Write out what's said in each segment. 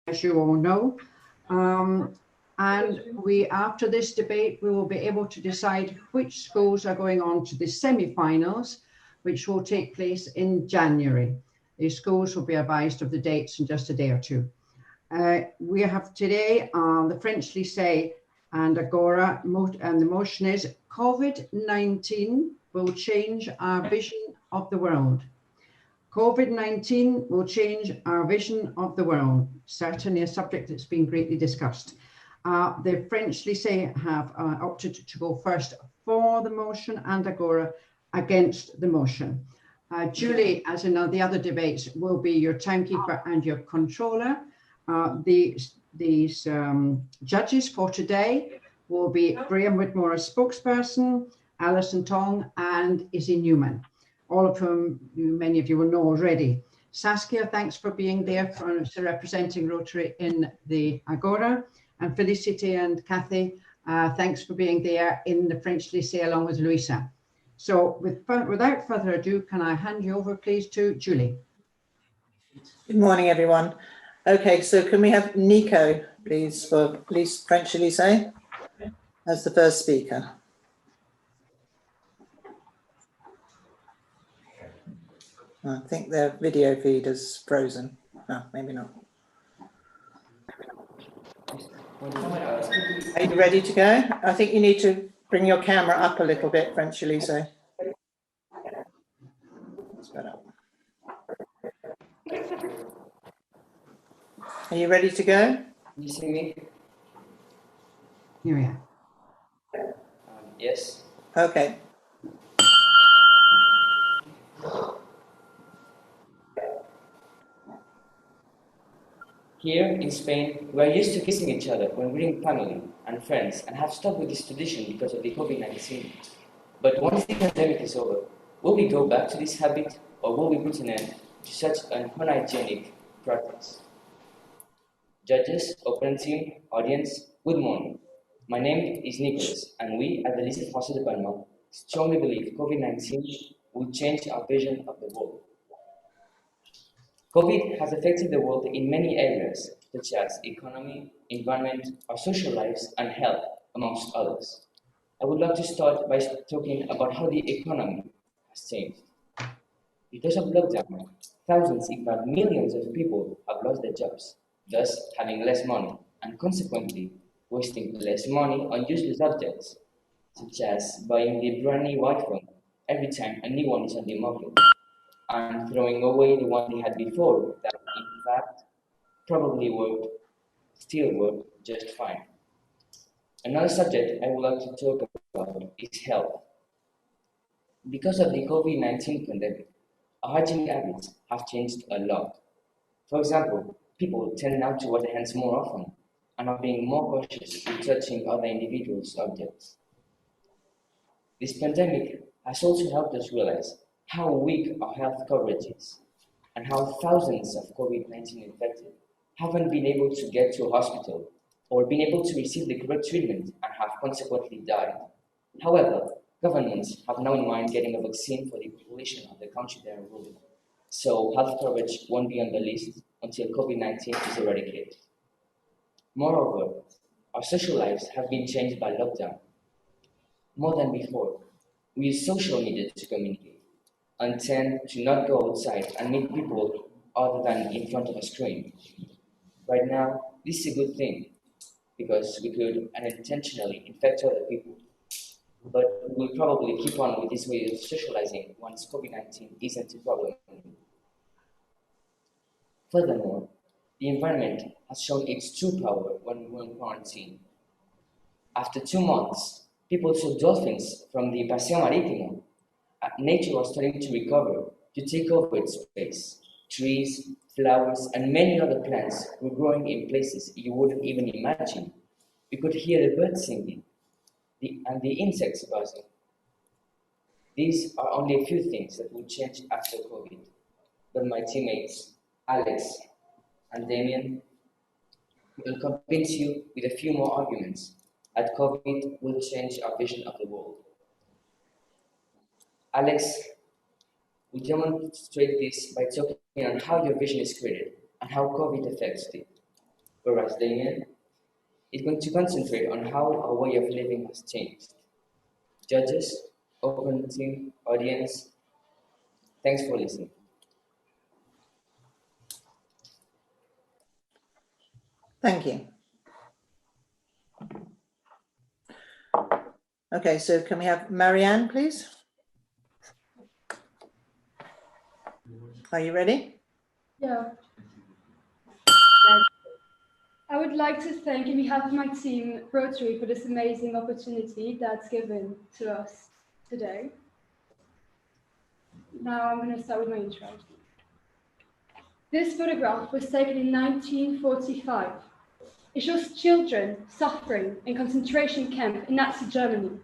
as you all know. And after this debate, we will be able to decide which schools are going on to the semi-finals, which will take place in January. The schools will be advised of the dates in just a day or two. We have today the French Lycée and Agora, and the motion is COVID-19 will change our vision of the world. COVID-19 will change our vision of the world. Certainly a subject that's been greatly discussed. The French Lycée have opted to go first for the motion and Agora against the motion. Julie, as in the other debates, will be your timekeeper and your controller. These judges for today will be Graham Whitmore as spokesperson, Alison Tong and Izzy Newman, all of whom many of you will know already. Saskia, thanks for being there for representing Rotary in the Agora. And Felicity and Kathy, thanks for being there in the French Lycée along with Louisa. So without further ado, can I hand you over please to Julie. Good morning, everyone. Okay, so can we have Nico, please, for French Lycée as the first speaker? I think their video feed is frozen. No, maybe not. Are you ready to go? I think you need to bring your camera up a little bit, French Lycée. That's better. Are you ready to go? You see me? Here we are. Yes. Okay. Here in Spain, we are used to kissing each other when we're in family and friends and have stopped with this tradition because of the COVID-19. But once the pandemic is over, will we go back to this habit or will we put an end to such an unhygienic practice? Judges, open team, audience, good morning. My name is Nicholas and we at the Lycée Français de Palma strongly believe COVID-19 will change our vision of the world. COVID has affected the world in many areas, such as economy, environment, our social lives, and health, amongst others. I would like to start by talking about how the economy has changed. Because of lockdown, thousands, if not millions of people have lost their jobs, thus having less money, and consequently wasting less money on useless objects, such as buying the brand new iPhone every time a new one is on the market, and throwing away the one they had before that in fact probably still work just fine. Another subject I would like to talk about is health. Because of the COVID-19 pandemic, our hygiene habits have changed a lot. For example, people tend now to wash their hands more often and are being more cautious with touching other individuals' objects. This pandemic has also helped us realize how weak our health coverage is, and how thousands of COVID-19 infected haven't been able to get to a hospital or been able to receive the correct treatment and have consequently died. However, governments have now in mind getting a vaccine for the population of the country they are ruling, so health coverage won't be on the list until COVID-19 is eradicated. Moreover, our social lives have been changed by lockdown. More than before, we use social media to communicate and tend to not go outside and meet people other than in front of a screen. Right now, this is a good thing because we could unintentionally infect other people. But we'll probably keep on with this way of socializing once COVID-19 isn't a problem anymore. Furthermore, the environment has shown its true power when we were in quarantine. After 2 months, people saw dolphins from the Paseo Marítimo. Nature was starting to recover, to take over its space. Trees, flowers, and many other plants were growing in places you wouldn't even imagine. We could hear the birds singing, and the insects buzzing. These are only a few things that will change after COVID. But my teammates, Alex and Damien, will convince you with a few more arguments that COVID will change our vision of the world. Alex will demonstrate this by talking on how your vision is created and how COVID affects it. whereas Damien is going to concentrate on how our way of living has changed. Judges, open team, audience, thanks for listening. Thank you. Okay, so can we have Marianne, please? Are you ready? Yeah. I would like to thank, on behalf of my team, Rotary, for this amazing opportunity that's given to us today. Now I'm going to start with my intro. This photograph was taken in 1945. It shows children suffering in concentration camp in Nazi Germany.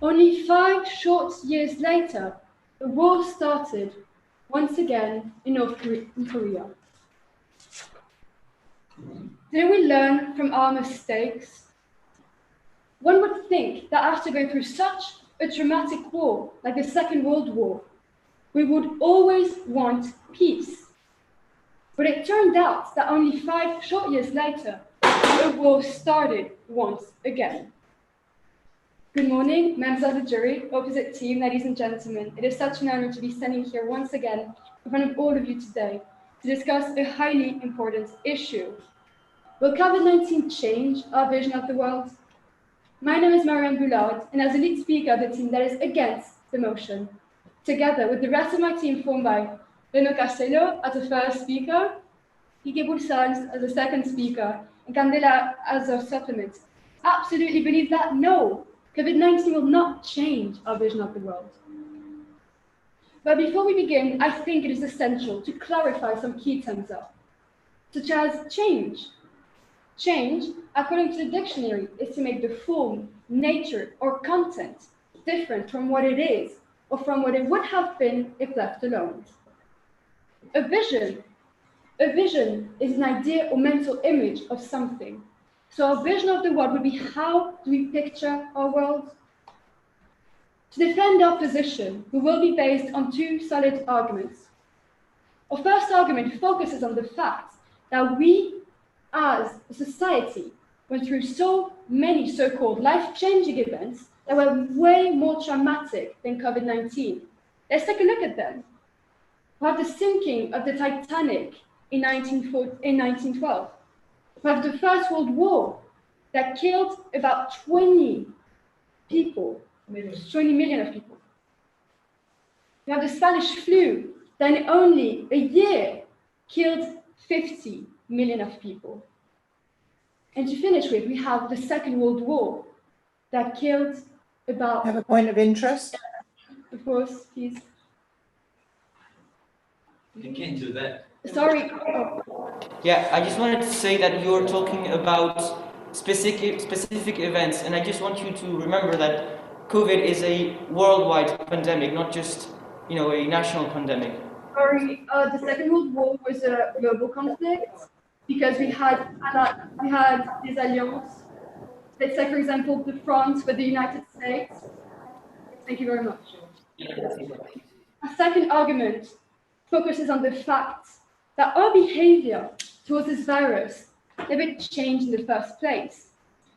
Only 5 short years later, the war started once again in North Korea. Didn't we learn from our mistakes? One would think that after going through such a traumatic war, like the Second World War, we would always want peace. But it turned out that only 5 short years later, the war started once again. Good morning, members of the jury, opposite team, ladies and gentlemen. It is such an honor to be standing here once again in front of all of you today to discuss a highly important issue. Will COVID-19 change our vision of the world? My name is Marianne Boulard, and as the lead speaker of the team that is against the motion, together with the rest of my team formed by Renaud Castello as the first speaker, Ike Boursals as the second speaker, and Candela as a supplement, absolutely believe that no, COVID-19 will not change our vision of the world. But before we begin, I think it is essential to clarify some key terms up, such as change. Change, according to the dictionary, is to make the form, nature, or content different from what it is, or from what it would have been if left alone. A vision is an idea or mental image of something. So our vision of the world would be, how do we picture our world? To defend our position, we will be based on 2 solid arguments. Our first argument focuses on the fact that we, as a society, went through so many so-called life-changing events that were way more traumatic than COVID-19. Let's take a look at them. We have the sinking of the Titanic in 1912. We have the First World War that killed about 20 million of people. We have the Spanish flu that in only a year killed 50 million of people. And to finish with, we have the Second World War that killed about... Have a point of interest? Of course, please. You can't do that. Sorry. Yeah, I just wanted to say that you're talking about specific events, and I just want you to remember that COVID is a worldwide pandemic, not just, a national pandemic. Sorry, the Second World War was a global conflict because we had des alliances. Let's say, for example, the France with the United States. Thank you very much. A second argument focuses on the fact that our behavior towards this virus never changed in the first place.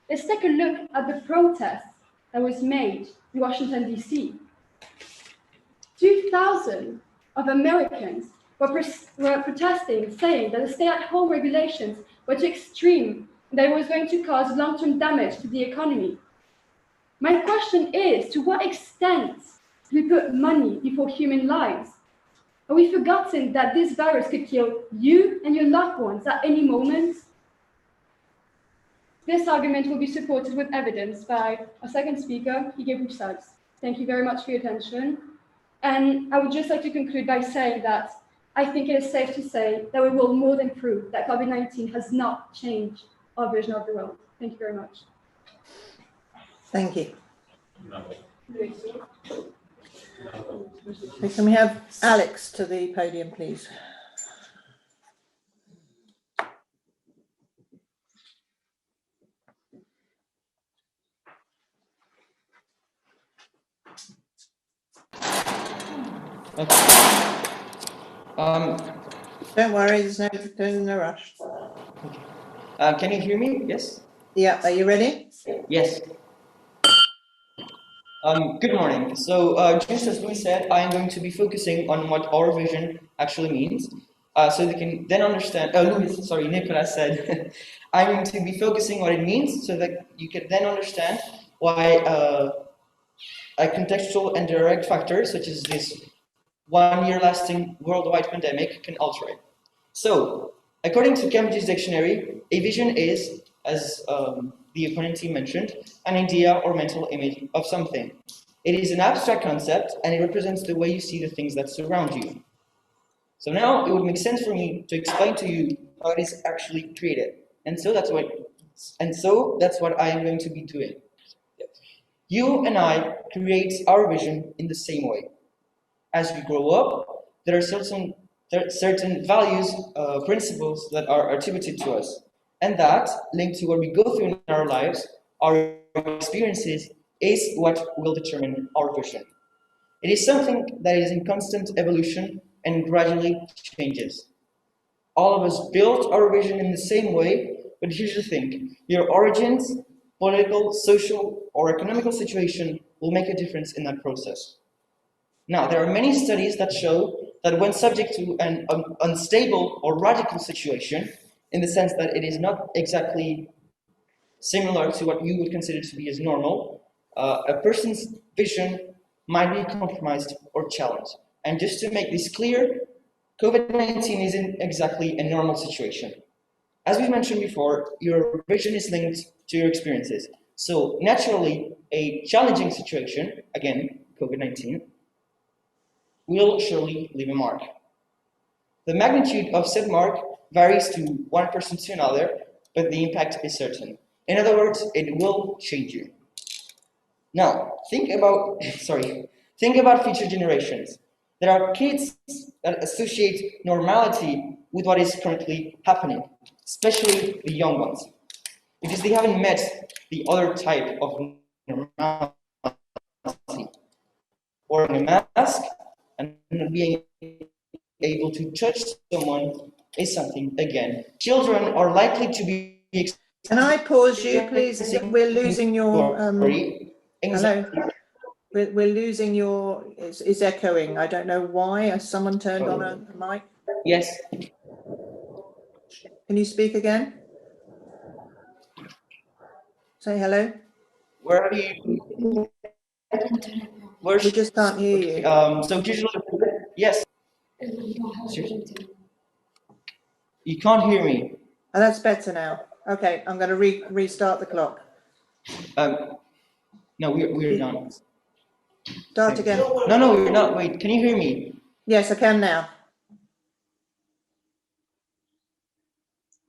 Let's take a look at the protest that was made in Washington, D.C. 2,000 of Americans were protesting, saying that the stay-at-home regulations were too extreme and that it was going to cause long-term damage to the economy. My question is, to what extent do we put money before human lives? Have we forgotten that this virus could kill you and your loved ones at any moment? This argument will be supported with evidence by our second speaker, Ike Boursals. Thank you very much for your attention. And I would just like to conclude by saying that I think it is safe to say that we will more than prove that COVID-19 has not changed our vision of the world. Thank you very much. Thank you. No. Can we have Alex to the podium, please? Okay. Don't worry, there's no rush. Can you hear me? Yes? Yeah, are you ready? Yes. Good morning. So, just as Louis said, I am going to be focusing on what our vision actually means, so they can then understand. Nicolas said, I'm going to be focusing what it means, so that you can then understand why a contextual and direct factor, such as this one-year-lasting worldwide pandemic, can alter it. So, according to Cambridge's dictionary, a vision is, as the opponent team mentioned, an idea or mental image of something. It is an abstract concept, and it represents the way you see the things that surround you. So now it would make sense for me to explain to you how it is actually created. And so that's what I am going to be doing. You and I create our vision in the same way. As we grow up, there are certain values, principles that are attributed to us, and that, linked to what we go through in our lives, our experiences, is what will determine our vision. It is something that is in constant evolution and gradually changes. All of us built our vision in the same way, but here's the thing: your origins, political, social, or economical situation will make a difference in that process. Now, there are many studies that show that when subject to an unstable or radical situation, in the sense that it is not exactly similar to what you would consider to be as normal, a person's vision might be compromised or challenged. And just to make this clear, COVID-19 isn't exactly a normal situation. As we mentioned before, your vision is linked to your experiences. So naturally, a challenging situation, again, COVID-19, will surely leave a mark. The magnitude of said mark varies to one person to another, but the impact is certain. In other words, it will change you. Now, think about future generations. There are kids that associate normality with what is currently happening, especially the young ones, because they haven't met the other type of normality. Wearing a mask and not being able to touch someone is something, again, children are likely to be Can I pause you, please? We're losing your worry, hello. We're losing your. It's echoing. I don't know why. Has someone turned on a mic? Yes. Can you speak again? Say hello. Where are you? We just can't hear you. So usually, yes. You can't hear me. Oh, that's better now. Okay, I'm going to restart the clock. No, we're done. Start again. No, we're not. Wait, can you hear me? Yes, I can now.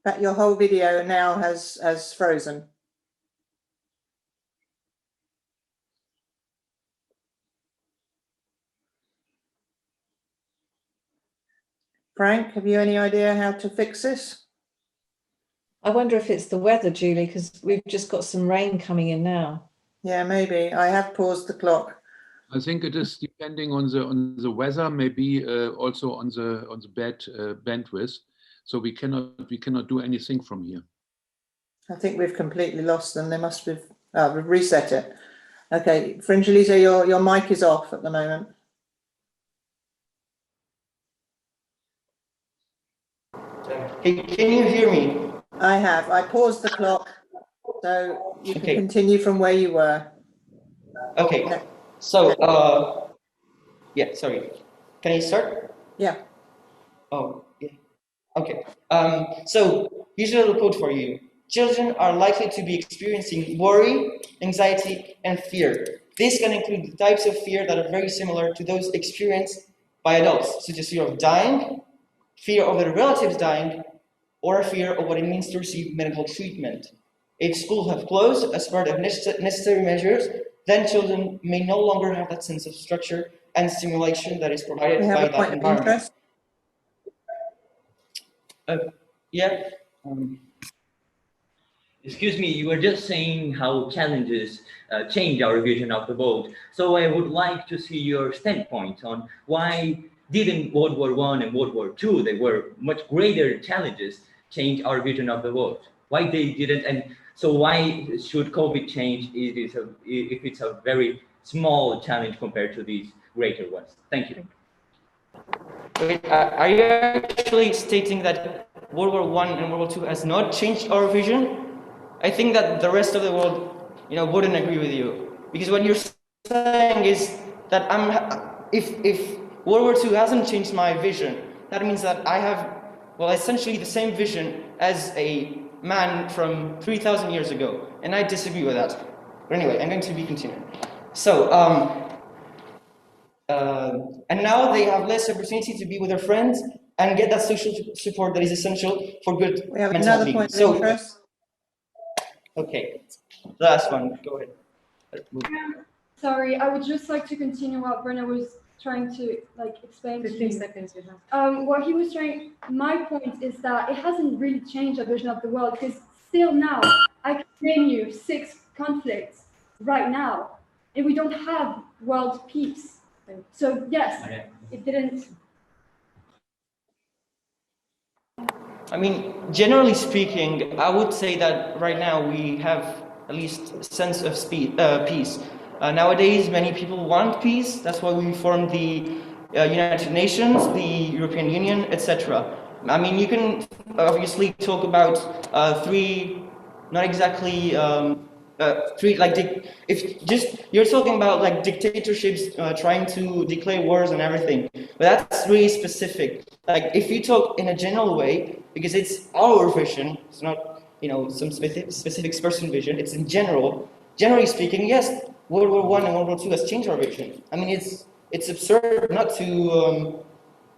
But your whole video now has frozen. Frank, have you any idea how to fix this? I wonder if it's the weather, Julie, because we've just got some rain coming in now. Yeah, maybe. I have paused the clock. I think it is depending on the weather, maybe also on the bad bandwidth. So we cannot do anything from here. I think we've completely lost them. They must have we've reset it. Okay, Fringilisa, your mic is off at the moment. Hey, can you hear me? I have. I paused the clock, so you can continue from where you were. Okay. No. So, yeah, sorry. Can I start? Yeah. Oh, yeah. Okay. So, here's a little quote for you. Children are likely to be experiencing worry, anxiety, and fear. This can include the types of fear that are very similar to those experienced by adults, such as fear of dying, fear of their relatives dying, or a fear of what it means to receive medical treatment. If schools have closed as part of necessary measures, then children may no longer have that sense of structure and stimulation that is provided by that environment. Yeah. Excuse me, you were just saying how challenges change our vision of the world. So I would like to see your standpoint on why didn't World War I and World War II, they were much greater challenges, change our vision of the world? Why they didn't, and so why should COVID change if it's a very small challenge compared to these greater ones? Thank you. Wait, are you actually stating that World War I and World War II has not changed our vision? I think that the rest of the world, wouldn't agree with you, because what you're saying is that if World War II hasn't changed my vision, that means that I have, well, essentially the same vision as a man from 3,000 years ago, and I disagree with that. But anyway, I'm going to be continuing. So, and now they have less opportunity to be with their friends and get that social support that is essential for good We have mental another being. point of interest. Okay, last one, go ahead. Sorry, I would just like to continue what Brenna was trying to explain to 15 you. seconds we have. What he was trying, my point is that it hasn't really changed our vision of the world, because still now, I can name you 6 conflicts right now, and we don't have world peace. So yes, it didn't. I mean, generally speaking, I would say that right now we have at least a sense of peace. Nowadays, many people want peace. That's why we formed the United Nations, the European Union, etc. I mean, you can obviously talk about 3, not exactly 3, if just you're talking about dictatorships trying to declare wars and everything, but that's really specific. If you talk in a general way, because it's our vision, it's not some specific person vision. It's in general. Generally speaking, yes, World War I and World War II has changed our vision. I mean, it's absurd not to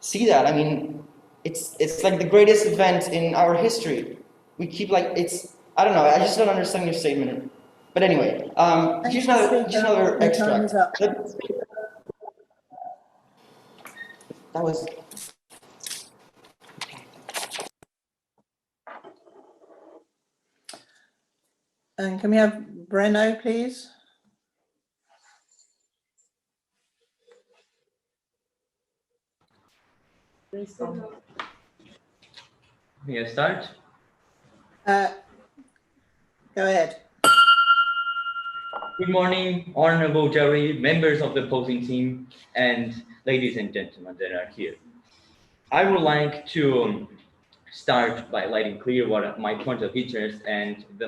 see that. I mean, it's like the greatest event in our history. We keep I don't know. I just don't understand your statement. But anyway, here's another extract. That was. And can we have Breno, please? May I start? Go ahead. Good morning, honorable jury, members of the opposing team, and ladies and gentlemen that are here. I would like to start by lighting clear what my point of interest and the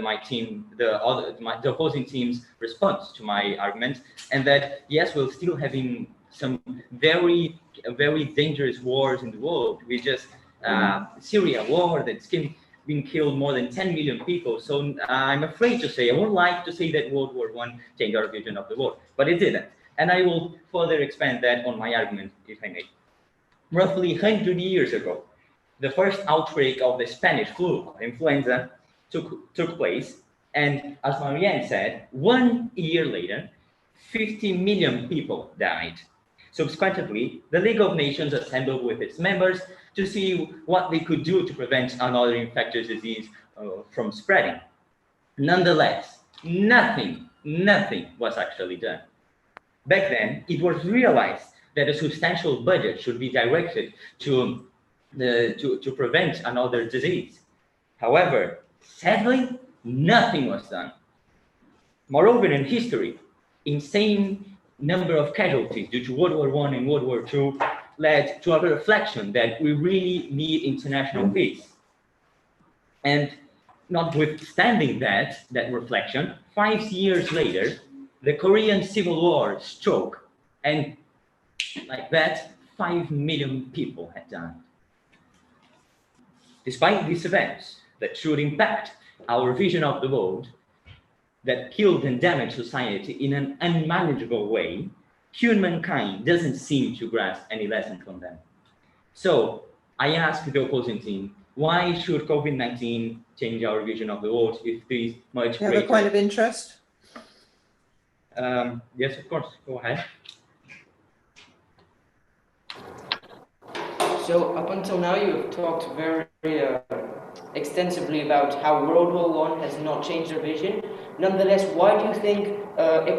opposing team's response to my argument, and that yes, we're still having some very dangerous wars in the world. We just Syria war that's been killed more than 10 million people. So I'm afraid to say, I would like to say that World War I changed our vision of the world, but it didn't. And I will further expand that on my argument, if I may. Roughly 100 years ago, the first outbreak of the Spanish flu, influenza, took place. And as Marianne said, 1 year later, 50 million people died. Subsequently, the League of Nations assembled with its members to see what they could do to prevent another infectious disease from spreading. Nonetheless, nothing was actually done. Back then, it was realized that a substantial budget should be directed to prevent another disease. However, sadly, nothing was done. Moreover, in history, insane number of casualties due to World War I and World War II led to a reflection that we really need international peace. And notwithstanding that reflection, 5 years later, the Korean Civil War struck, and like that, 5 million people had died. Despite these events that should impact our vision of the world, that killed and damaged society in an unmanageable way, humankind doesn't seem to grasp any lesson from them. So I ask the opposing team, why should COVID-19 change our vision of the world if there is much greater? You have a point of interest? Yes, of course, go ahead. So up until now, you've talked very extensively about how World War I has not changed their vision. Nonetheless, why do you think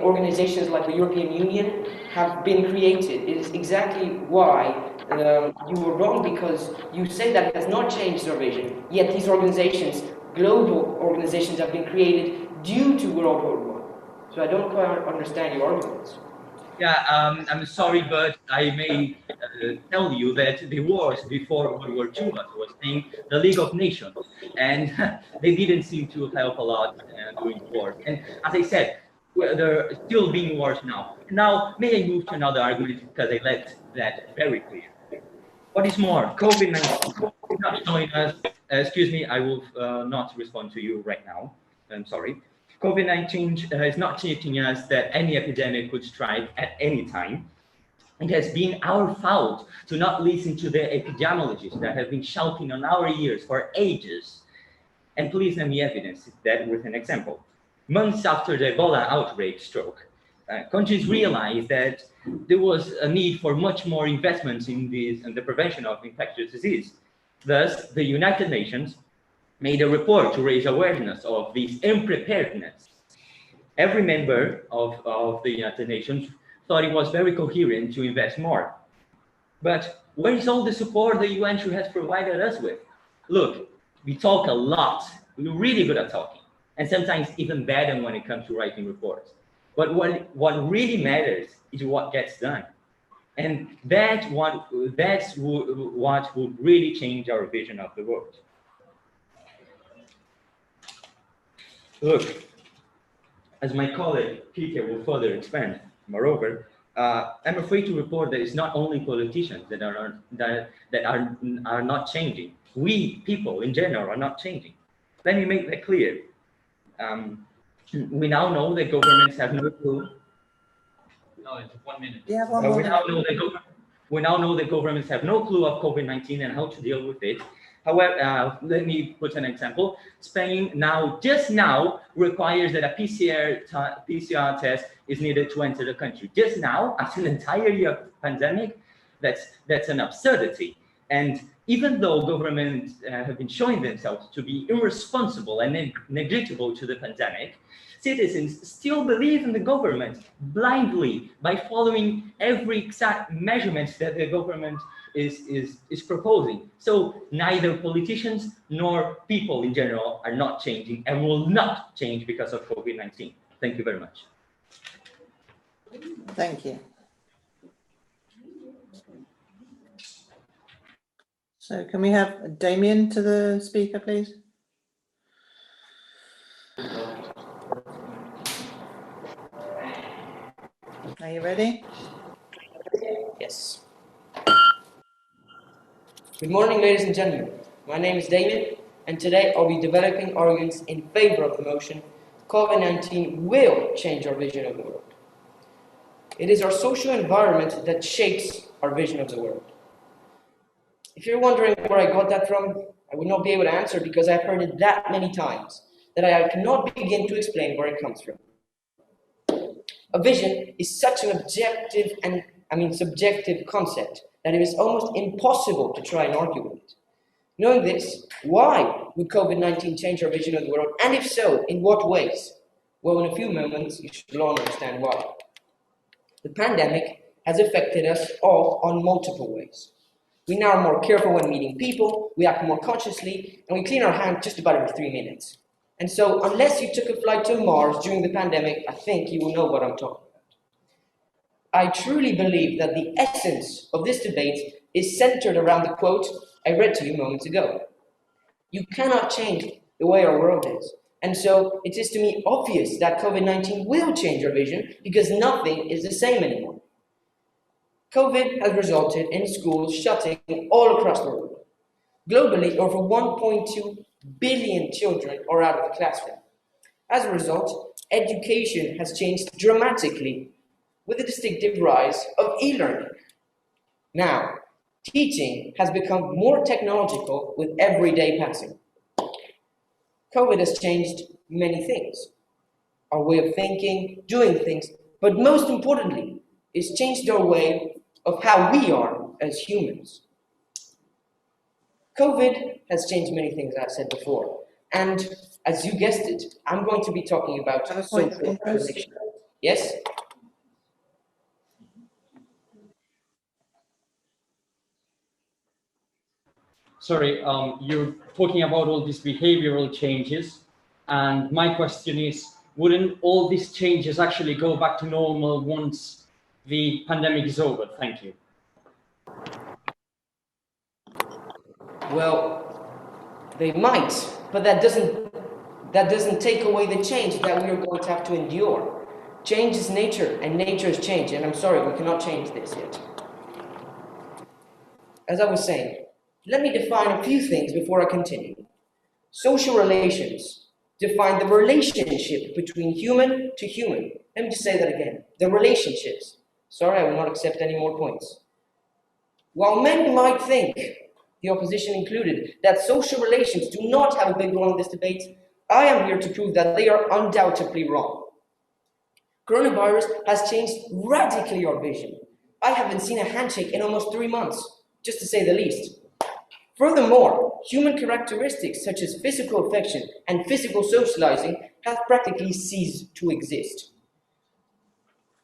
organizations like the European Union have been created? It is exactly why you were wrong because you say that it has not changed our vision, yet these organizations, global organizations, have been created due to World War I. So I don't quite understand your arguments. Yeah, I'm sorry, but I may tell you that the wars before World War II was saying the League of Nations, and they didn't seem to help a lot during the wars. And as I said, there are still being wars now. Now, may I move to another argument because I left that very clear. What is more, COVID-19 is not showing us, excuse me, I will not respond to you right now. I'm sorry. COVID-19 is not teaching us that any epidemic could strike at any time. It has been our fault to not listen to the epidemiologists that have been shouting on our ears for ages. And please let me evidence that with an example. Months after the Ebola outbreak struck, countries realized that there was a need for much more investments in the prevention of infectious disease. Thus, the United Nations made a report to raise awareness of this unpreparedness. Every member of the United Nations thought it was very coherent to invest more. But where is all the support the UN has provided us with? Look, we talk a lot. We're really good at talking, and sometimes even better when it comes to writing reports. But what really matters is what gets done. And that's what would really change our vision of the world. Look, as my colleague Peter will further expand, moreover, I'm afraid to report that it's not only politicians that are not changing. We people in general are not changing. Let me make that clear. We now know that governments have no clue. No, it's 1 minute. Yeah, one more minute. We now know that governments have no clue of COVID-19 and how to deal with it. However, let me put an example. Spain just now requires that a PCR test is needed to enter the country. Just now, after an entire year of pandemic, that's an absurdity. And even though governments have been showing themselves to be irresponsible and negligible to the pandemic, citizens still believe in the government blindly by following every exact measurement that the government is proposing. So neither politicians nor people in general are not changing and will not change because of COVID-19. Thank you very much. Thank you. So can we have Damien to the speaker, please? Are you ready? Yes. Good morning, ladies and gentlemen. My name is Damien, and today I'll be developing arguments in favor of the motion, COVID-19 will change our vision of the world. It is our social environment that shapes our vision of the world. If you're wondering where I got that from, I would not be able to answer because I've heard it that many times that I cannot begin to explain where it comes from. A vision is such an objective and subjective concept that it is almost impossible to try and argue with it. Knowing this, why would COVID-19 change our vision of the world? And if so, in what ways? Well, in a few moments, you should all understand why. The pandemic has affected us all on multiple ways. We now are more careful when meeting people, we act more consciously, and we clean our hands just about every 3 minutes. And so, unless you took a flight to Mars during the pandemic, I think you will know what I'm talking about. I truly believe that the essence of this debate is centered around the quote I read to you moments ago. You cannot change the way our world is. And so it is to me obvious that COVID-19 will change our vision because nothing is the same anymore. COVID has resulted in schools shutting all across the world. Globally, over 1.2 billion children are out of the classroom. As a result, education has changed dramatically with a distinctive rise of e-learning. Now, teaching has become more technological with every day passing. COVID has changed many things. Our way of thinking, doing things, but most importantly, it's changed our way of how we are as humans. COVID has changed many things, as I said before. And as you guessed it, I'm going to be talking about social isolation. Yes? sorry, you're talking about all these behavioral changes, and my question is, wouldn't all these changes actually go back to normal once the pandemic is over? Thank you. Well, they might, but that doesn't take away the change that we are going to have to endure. Change is nature, and nature is change, and I'm sorry, we cannot change this yet. As I was saying, let me define a few things before I continue. Social relations define the relationship between human to human. Let me just say that again. The relationships. Sorry, I will not accept any more points. While many might think, the opposition included, that social relations do not have a big role in this debate, I am here to prove that they are undoubtedly wrong. Coronavirus has changed radically our vision. I haven't seen a handshake in almost 3 months, just to say the least. Furthermore, human characteristics such as physical affection and physical socializing have practically ceased to exist.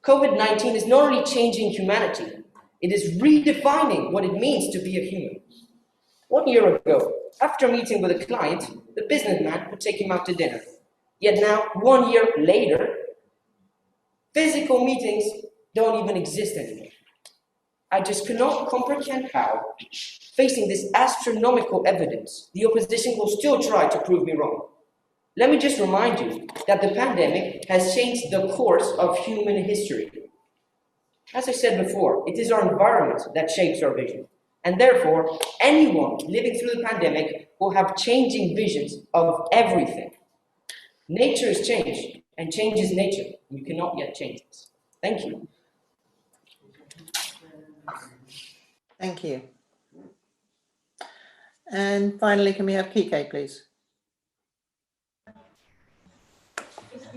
COVID-19 is not only changing humanity, it is redefining what it means to be a human. 1 year ago, after meeting with a client, the businessman would take him out to dinner. Yet now, 1 year later, physical meetings don't even exist anymore. I just cannot comprehend how, facing this astronomical evidence, the opposition will still try to prove me wrong. Let me just remind you that the pandemic has changed the course of human history. As I said before, it is our environment that shapes our vision. And therefore, anyone living through the pandemic will have changing visions of everything. Nature is change, and change is nature. You cannot yet change this. Thank you. Thank you. And finally, can we have Kike, please?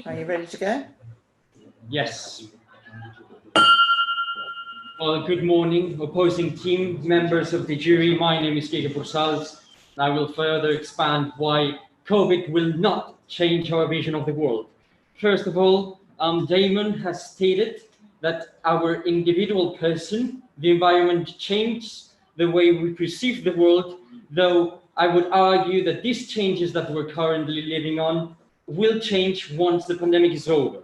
Are you ready to go? Yes. Well, good morning, opposing team, members of the jury. My name is Kike Bursals, and I will further expand why COVID will not change our vision of the world. First of all, Damon has stated that our individual person, the environment changes the way we perceive the world, though I would argue that these changes that we're currently living on will change once the pandemic is over.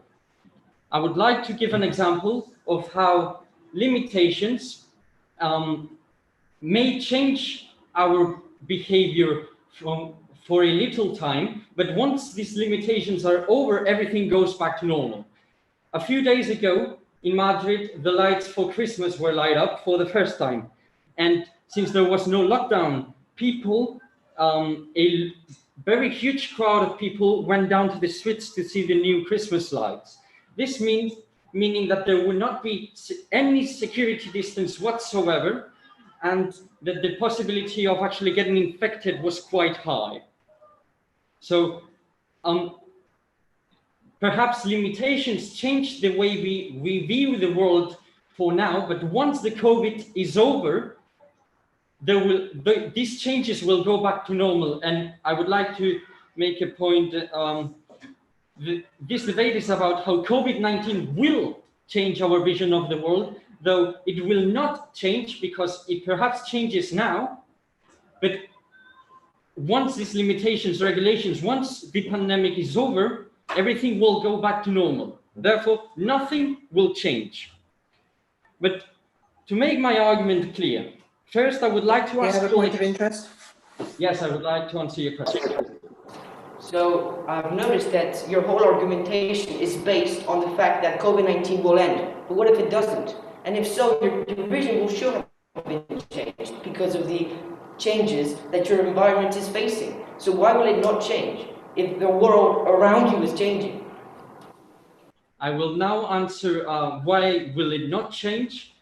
I would like to give an example of how limitations may change our behavior for a little time, but once these limitations are over, everything goes back to normal. A few days ago in Madrid, the lights for Christmas were lit up for the first time. And since there was no lockdown, people, a very huge crowd of people went down to the streets to see the new Christmas lights. This meaning that there would not be any security distance whatsoever, and that the possibility of actually getting infected was quite high. So perhaps limitations change the way we view the world for now, but once the COVID is over, these changes will go back to normal. And I would like to make a point. This debate is about how COVID-19 will change our vision of the world, though it will not change because it perhaps changes now. But once these limitations, regulations, once the pandemic is over, everything will go back to normal. Therefore, nothing will change. But to make my argument clear, first I would like to ask... Do you have a point of interest? Yes, I would like to answer your question. So I've noticed that your whole argumentation is based on the fact that COVID-19 will end. But what if it doesn't? And if so, your vision will sure have been changed because of the changes that your environment is facing. So why will it not change if the world around you is changing? I will now answer why will it not change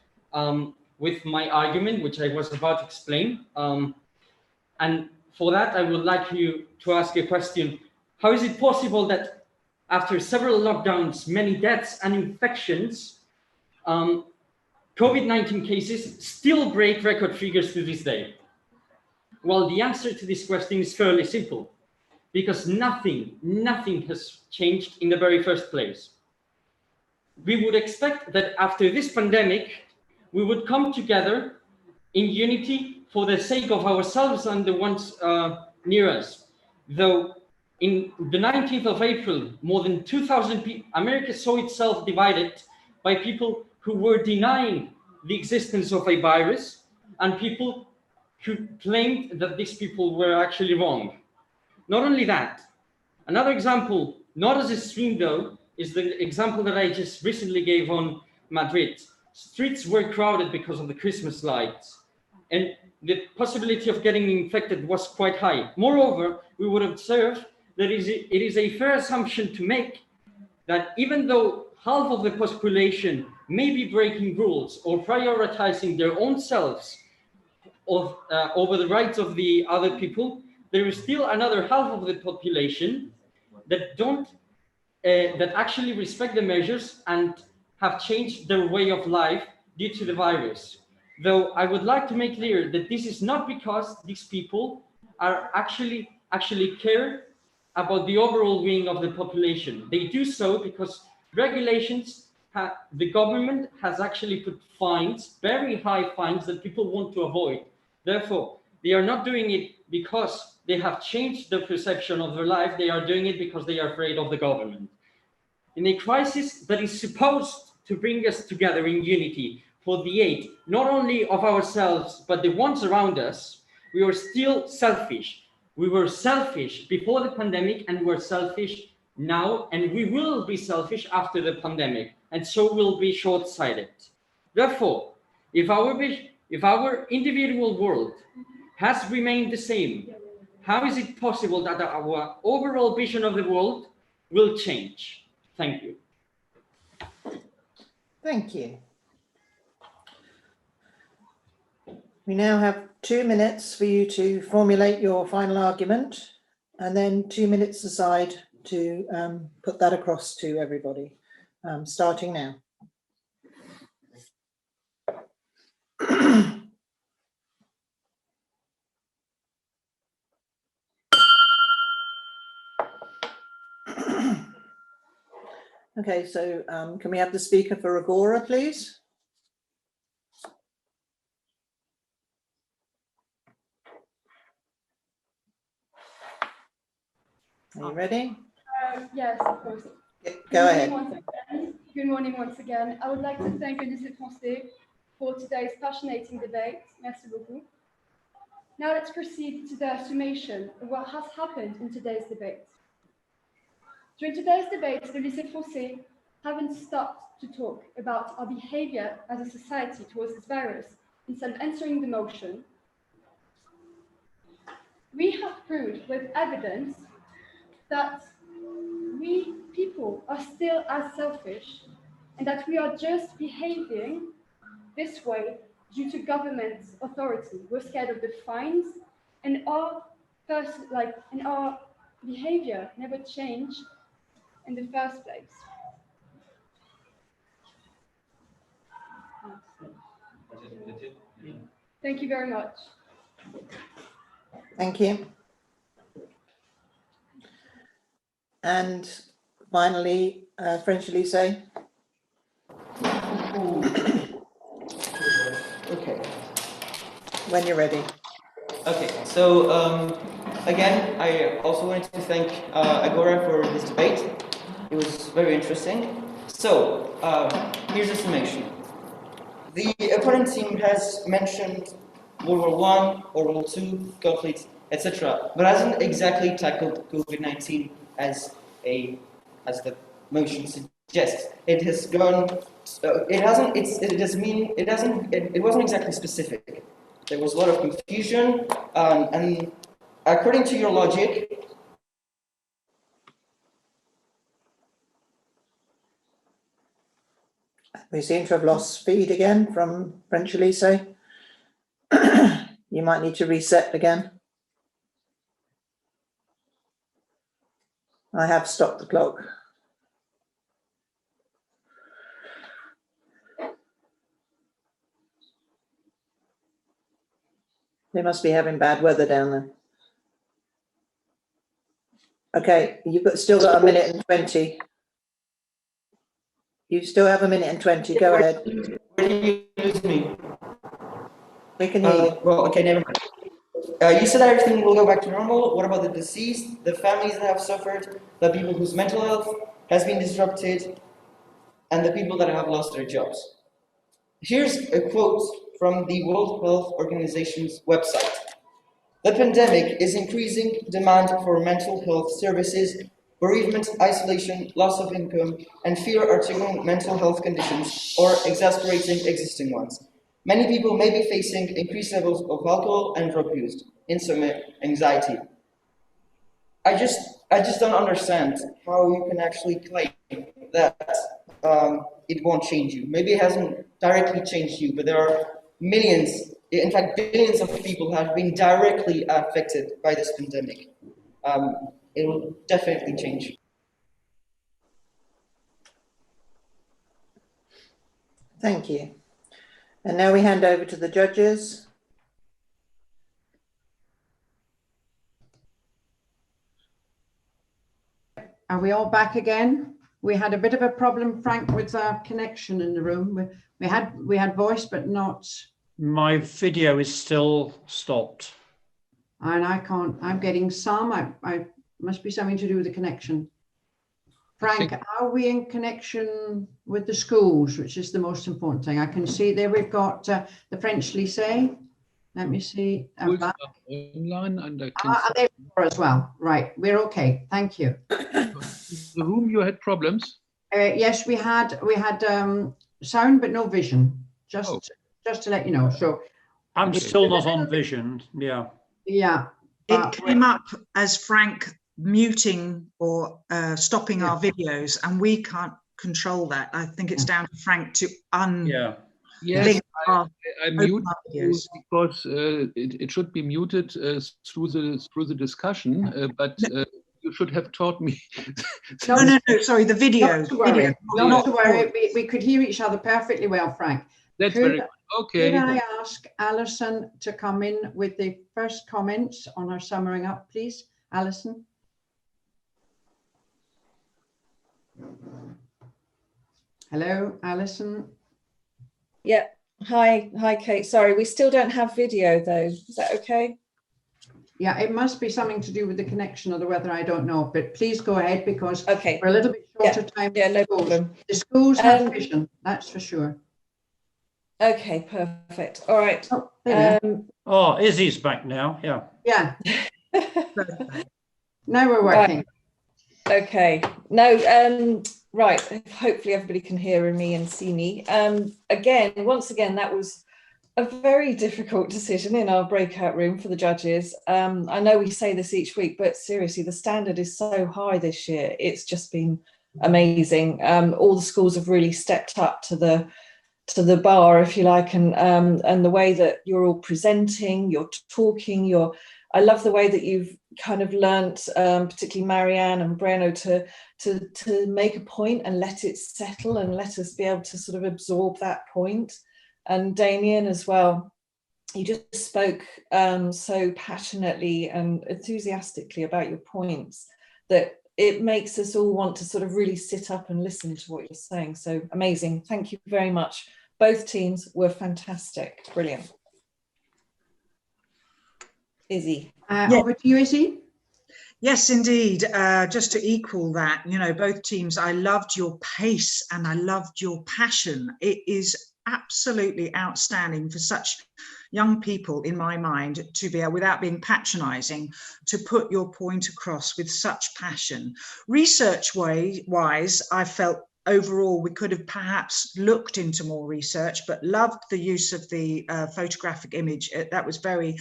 with my argument, which I was about to explain. And for that, I would like you to ask a question. How is it possible that after several lockdowns, many deaths and infections, COVID-19 cases still break record figures to this day? Well, the answer to this question is fairly simple, because nothing has changed in the very first place. We would expect that after this pandemic, we would come together in unity for the sake of ourselves and the ones near us. Though in the 19th of April, more than 2,000 people, America saw itself divided by people who were denying the existence of a virus and people who claimed that these people were actually wrong. Not only that, another example, not as extreme though, is the example that I just recently gave on Madrid. Streets were crowded because of the Christmas lights, and the possibility of getting infected was quite high. Moreover, we would observe that it is a fair assumption to make that even though half of the population may be breaking rules or prioritizing their own selves over the rights of the other people, there is still another half of the population that that actually respect the measures and have changed their way of life due to the virus. Though I would like to make clear that this is not because these people are actually care about the overall being of the population. They do so because regulations, the government has actually put fines, very high fines that people want to avoid. Therefore, they are not doing it because they have changed the perception of their life. They are doing it because they are afraid of the government. In a crisis that is supposed to bring us together in unity for the aid, not only of ourselves, but the ones around us, we are still selfish. We were selfish before the pandemic and we're selfish now, and we will be selfish after the pandemic, and so we'll be short-sighted. Therefore, if our individual world has remained the same, how is it possible that our overall vision of the world will change? Thank you. Thank you. We now have 2 minutes for you to formulate your final argument, and then 2 minutes aside to put that across to everybody, starting now. Okay, so can we have the speaker for Agora, please? Are you ready? Yes, of course. Go ahead. Good morning once again. I would like to thank le Lycée Français for today's fascinating debate. Merci beaucoup. Now let's proceed to the summation of what has happened in today's debate. During today's debate, the Lycée Français haven't stopped to talk about our behavior as a society towards this virus instead of answering the motion. We have proved with evidence that we people are still as selfish and that we are just behaving this way due to government authority. We're scared of the fines, and our behavior never changed in the first place. Thank you very much. Thank you. And finally, French Lycée. Okay. When you're ready. Okay, so again, I also wanted to thank Agora for this debate. It was very interesting. So, here's a summation. The opponent team has mentioned World War I, World War II, conflicts, etc., but hasn't exactly tackled COVID-19 as the motion suggests. It has gone. It wasn't exactly specific. There was a lot of confusion, and according to your logic. We seem to have lost feed again from French Lycée. You might need to reset again. I have stopped the clock. They must be having bad weather down there. Okay, you've still got a minute and 20. You still have a minute and 20. Go ahead. Where did you lose me? We can hear you. Well, okay, never mind. You said everything will go back to normal. What about the deceased, the families that have suffered, the people whose mental health has been disrupted, and the people that have lost their jobs? Here's a quote from the World Health Organization's website. The pandemic is increasing demand for mental health services. Bereavement, isolation, loss of income, and fear are triggering mental health conditions or exacerbating existing ones. Many people may be facing increased levels of alcohol and drug use, insomnia, anxiety. I just don't understand how you can actually claim that it won't change you. Maybe it hasn't directly changed you, but there are millions, in fact billions of people who have been directly affected by this pandemic. It will definitely change. Thank you. And now we hand over to the judges. Are we all back again? We had a bit of a problem, Frank, with our connection in the room. We had voice, but not. My video is still stopped. And I can't. I'm getting some. I must be something to do with the connection. Frank, are we in connection with the schools, which is the most important thing? I can see there we've got the French lycée. Let me see. Online, and I can and there you are as well. Right, we're okay. Thank you. The room you had problems? Yes, we had sound but no vision. Just to let you know. So I'm still not on vision. Yeah. Yeah. It came up as Frank muting or stopping our videos, and we can't control that. I think it's down to Frank to Yes, I mute because it should be muted through the discussion, but you should have taught me. No, sorry, the video. Not to worry. Not to worry. We could hear each other perfectly well, Frank. That's very good. Okay. Could I ask Alison to come in with the first comments on our summing up, please? Alison. Hello, Alison. Yeah. Hi, Kate. Sorry, we still don't have video though. Is that okay? Yeah, it must be something to do with the connection or the weather. I don't know, but please go ahead because okay, we're a little bit shorter time. Yeah, no problem. The schools have vision, that's for sure. Okay, perfect. All right. Izzy's back now. Yeah. Yeah. Now we're working. Right. Okay. No. Right. Hopefully everybody can hear me and see me. Once again, that was a very difficult decision in our breakout room for the judges. I know we say this each week, but seriously, the standard is so high this year. It's just been amazing. All the schools have really stepped up to the bar, if you like, and the way that you're all presenting, you're talking, I love the way that you've kind of learnt, particularly Marianne and Breno, to make a point and let it settle and let us be able to sort of absorb that point. And Damien as well, you just spoke so passionately and enthusiastically about your points that it makes us all want to sort of really sit up and listen to what you're saying. So amazing. Thank you very much. Both teams were fantastic. Brilliant. Izzy. Over to you, Izzy. Yes, indeed. Just to equal that, both teams, I loved your pace and I loved your passion. It is absolutely outstanding for such young people, in my mind, to be able, without being patronizing, to put your point across with such passion. Research-wise, I felt overall we could have perhaps looked into more research, but loved the use of the photographic image. That was very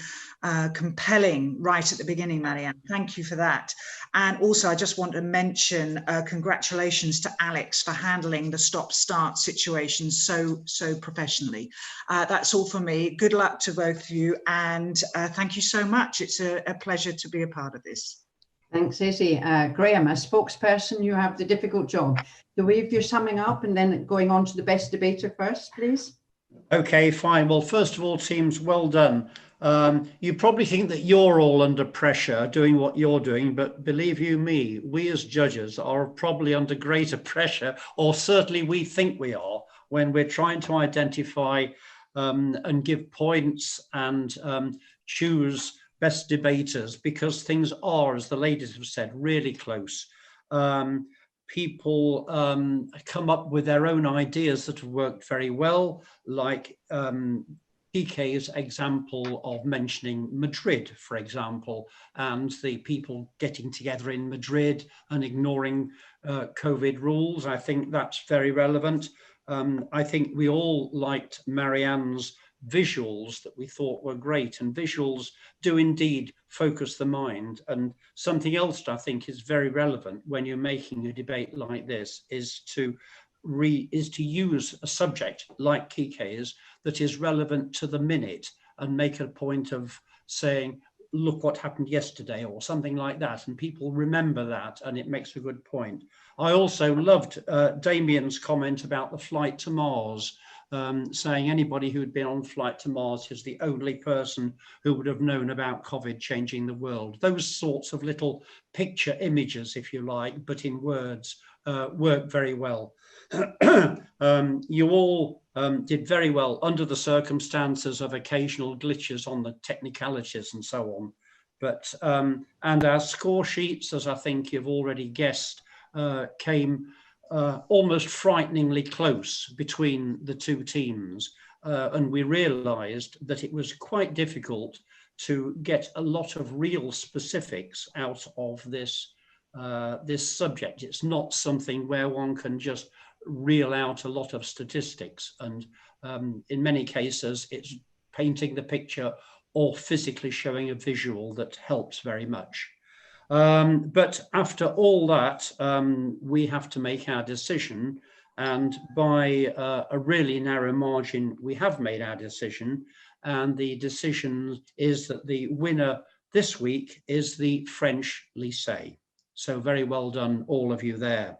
compelling right at the beginning, Marianne. Thank you for that. And also I just want to mention congratulations to Alex for handling the stop-start situation so professionally. That's all for me. Good luck to both of you, and thank you so much. It's a pleasure to be a part of this. Thanks, Izzy. Graham, as spokesperson, you have the difficult job. The way of your summing up and then going on to the best debater first, please. Okay, fine. Well, first of all, teams, well done. You probably think that you're all under pressure doing what you're doing, but believe you me, we as judges are probably under greater pressure, or certainly we think we are, when we're trying to identify and give points and choose best debaters, because things are, as the ladies have said, really close. People come up with their own ideas that have worked very well, like PK's example of mentioning Madrid, for example, and the people getting together in Madrid and ignoring COVID rules. I think that's very relevant. I think we all liked Marianne's visuals that we thought were great, and visuals do indeed focus the mind. And something else I think is very relevant when you're making a debate like this is to use a subject like Kike's that is relevant to the minute, and make a point of saying, look what happened yesterday, or something like that, and people remember that, and it makes a good point. I also loved Damien's comment about the flight to Mars, saying anybody who'd been on flight to Mars is the only person who would have known about COVID changing the world. Those sorts of little picture images, if you like, but in words, work very well. You all did very well under the circumstances of occasional glitches on the technicalities and so on. But and our score sheets, as I think you've already guessed, came almost frighteningly close between the two teams, and we realized that it was quite difficult to get a lot of real specifics out of this this subject. It's not something where one can just reel out a lot of statistics, and in many cases it's painting the picture or physically showing a visual that helps very much. But after all that, we have to make our decision, and by a really narrow margin we have made our decision, and the decision is that the winner this week is the French lycée. So very well done, all of you there.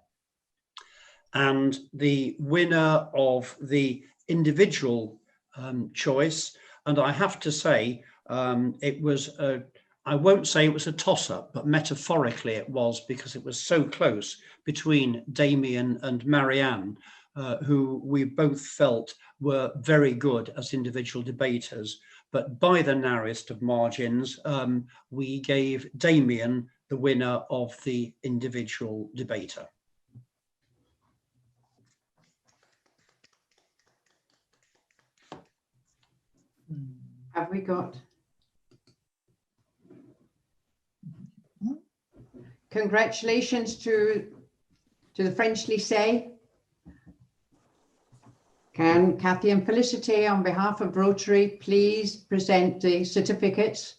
And the winner of the individual choice, and I have to say, it was I won't say it was a toss-up, but metaphorically it was, because it was so close between Damien and Marianne, who we both felt were very good as individual debaters. But by the narrowest of margins, we gave Damien the winner of the individual debater. Have we got? Congratulations to the French lycée. Can Cathy and Felicity, on behalf of Rotary, please present the certificates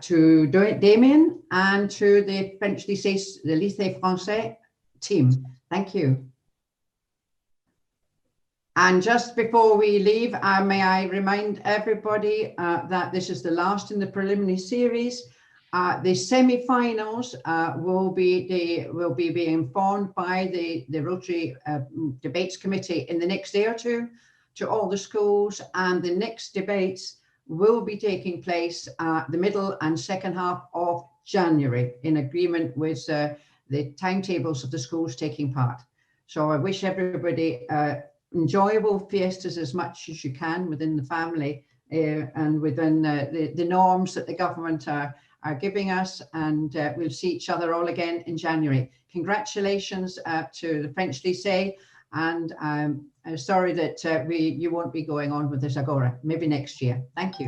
to Damien and to the French lycée, the Lycée Français team. Thank you. And just before we leave, may I remind everybody that this is the last in the preliminary series. The semi-finals will be being informed by the Rotary Debates Committee in the next day or two to all the schools, and the next debates will be taking place the middle and second half of January, in agreement with the timetables of the schools taking part. So I wish everybody enjoyable fiestas as much as you can within the family and within the norms that the government are giving us, and we'll see each other all again in January. Congratulations to the French lycée, and I'm sorry that you won't be going on with this Agora, maybe next year. Thank you.